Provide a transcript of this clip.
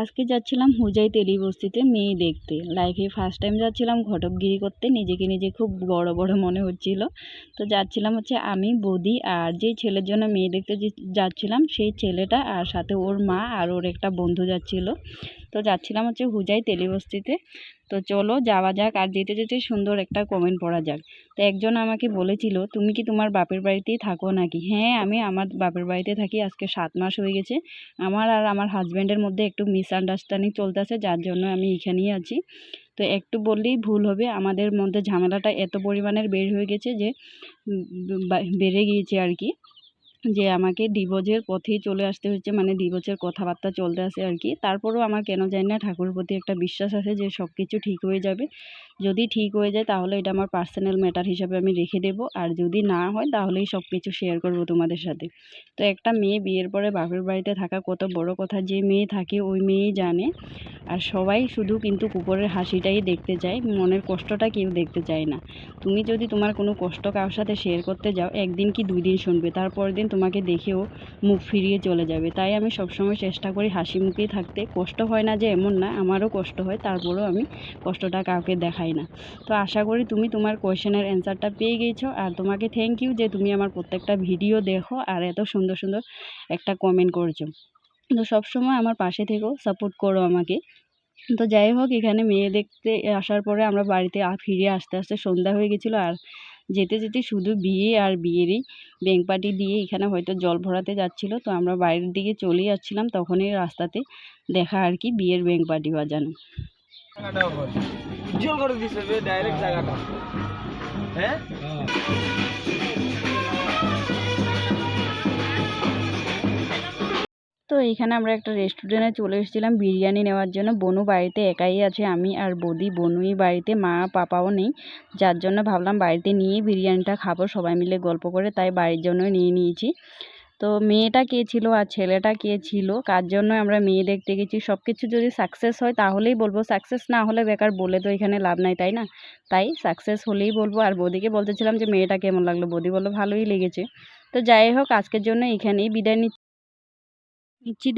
আজকে যাচ্ছিলাম হুজাই তেলি বস্তিতে মেয়ে দেখতে। লাইফে ফার্স্ট টাইম যাচ্ছিলাম ঘটকগিরি করতে, নিজেকে নিজে খুব বড় বড় মনে হচ্ছিল। তো যাচ্ছিলাম হচ্ছে আমি, বৌদি আর যেই ছেলের জন্য মেয়ে দেখতে যাচ্ছিলাম সেই ছেলেটা, আর সাথে ওর মা আর ওর একটা বন্ধু যাচ্ছিল। তো যাচ্ছিলাম হচ্ছে হুজাই তেলি বস্তিতে। তো চলো যাওয়া যাক, আর যেতে যেতে সুন্দর একটা কমেন্ট পড়া যাক। তো একজন আমাকে বলেছিল, তুমি কি তোমার বাপের বাড়িতেই থাকো নাকি? হ্যাঁ, আমি আমার বাপের বাড়িতে থাকি। আজকে 7 মাস হয়ে গেছে। আমার আর আমার হাজব্যান্ডের মধ্যে একটু মিসআন্ডারস্ট্যান্ডিং চলতেছে, যার জন্য আমি এখানেই আছি। তো একটু বললেই ভুল হবে, আমাদের মধ্যে ঝামেলাটা এত পরিমাণের বের হয়ে গেছে যে বেড়ে গিয়েছে আর কি, যে আমাকে ডিভোর্সের পথেই চলে আসতে হচ্ছে, মানে ডিভোর্সের কথাবার্তা চলতে আসে আর কি। তারপরেও আমার কেন জানি না ঠাকুরের প্রতি একটা বিশ্বাস আছে যে সব কিছু ঠিক হয়ে যাবে। যদি ঠিক হয়ে যায় তাহলে এটা আমার পার্সোনাল ম্যাটার হিসাবে আমি রেখে দেবো, আর যদি না হয় তাহলেই সব কিছু শেয়ার করবো তোমাদের সাথে। তো একটা মেয়ে বিয়ের পরে বাপের বাড়িতে থাকা কত বড় কথা, যে মেয়ে থাকে ওই মেয়েই জানে। আর সবাই শুধু কিন্তু কুকুরের হাসিটাই দেখতে চায়, মনের কষ্টটা কেউ দেখতে চায় না। তুমি যদি তোমার কোনো কষ্ট কারোর সাথে শেয়ার করতে যাও, একদিন কি 2 দিন শুনবে, তারপরের দিন তোমাকে দেখেও মুখ ফিরিয়ে চলে যাবে। তাই আমি সবসময় চেষ্টা করি হাসি মুখেই থাকতে। কষ্ট হয় না যে এমন না, আমারও কষ্ট হয়, তারপরেও আমি কষ্টটা কাউকে দেখাই না। তো আশা করি তুমি তোমার কোয়েশ্চেনের অ্যান্সারটা পেয়ে গেছো, আর তোমাকে থ্যাংক ইউ যে তুমি আমার প্রত্যেকটা ভিডিও দেখো আর এত সুন্দর সুন্দর একটা কমেন্ট করছো। তো সবসময় আমার পাশে থেকো, সাপোর্ট করো আমাকে। তো যাই হোক, এখানে মেয়ে দেখতে আসার পরে আমরা বাড়িতে ফিরে আস্তে আস্তে সন্ধ্যা হয়ে গেছিলো। আর যেতে যেতে শুধু বিয়ে আর বিয়েরই বেংপাটি দিয়ে এখানে হয়তো জল ভরাতে যাচ্ছিলো। তো আমরা বাইরের দিকে চলে যাচ্ছিলাম, তখনই রাস্তাতে দেখা আর কি বিয়ের বেংপাটি বাজানো। তো এইখানে আমরা একটা রেস্টুরেন্টে চলে এসেছিলাম বিরিয়ানি নেওয়ার জন্য। বনু বাড়িতে একাই আছে, আমি আর বৌদি। বনুই বাড়িতে, মা পাপাও নেই, যার জন্য ভাবলাম বাড়িতে নিয়েই বিরিয়ানিটা খাবো সবাই মিলে গল্প করে, তাই বাড়ির জন্য নিয়ে নিয়েছি। তো মেয়েটা কে ছিল আর ছেলেটা কে ছিল, কার জন্য আমরা মেয়ে দেখতে গেছি, সব কিছু যদি সাকসেস হয় তাহলেই বলবো, সাকসেস না হলে বেকার বলে তো এখানে লাভ নাই, তাই না? তাই সাকসেস হলেই বলবো। আর বৌদিকে বলতেছিলাম যে মেয়েটা কেমন লাগলো, বৌদি বললো ভালোই লেগেছে। তো যাই হোক, আজকের জন্য এখানেই বিদায় নিচ্ছি।